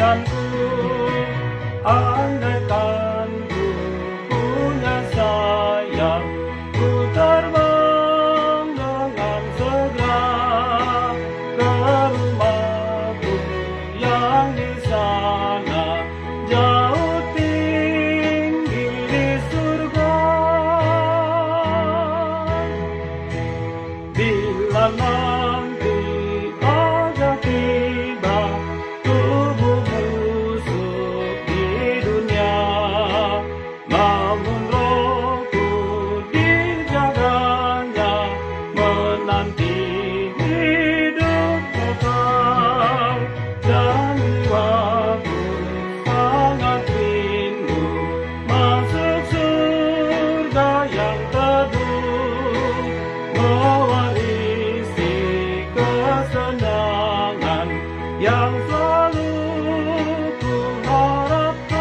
impianku. Andaikan ku punya sayap, ku terbang dengan segera ke rumahku yang di sana, jauh tinggi di surga. Bila nanti ajal tiba, tubuh busuk di dunia, namun rohku dijaganya, menanti hidup kekal. Dan jiwaku sangat rindu masuk surga yang teduh, mewarisi kesenangan yang selalu ku harapkan.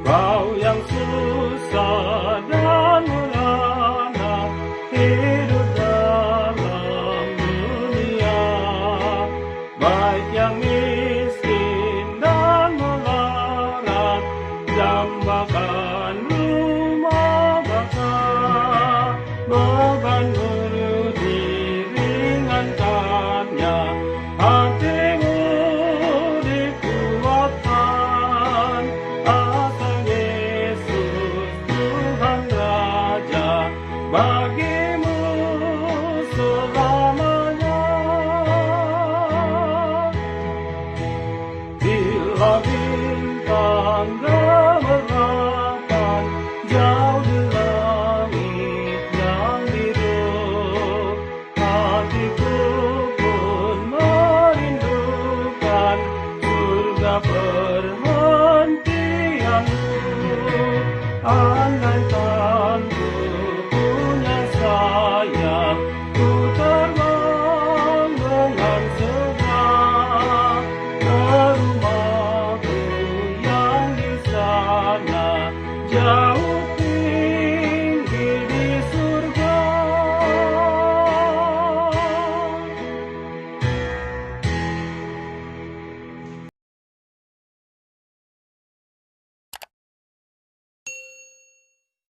Kau yang susah dan merana hidup dalam dunia, baik yang miskin dan melarat, dambakan rumah baka, bebanmu diringankannya, hatimu dikuatkan. Asal Yesus Tuhan Raja bagimu selamanya. Bila bintang gemerlapan jauh di langit yang biru, hatiku pun merindukan surga perhentianmu. Andaikan ku punya sayap, ku terbang dengan segera ke rumahku yang di sana, jauh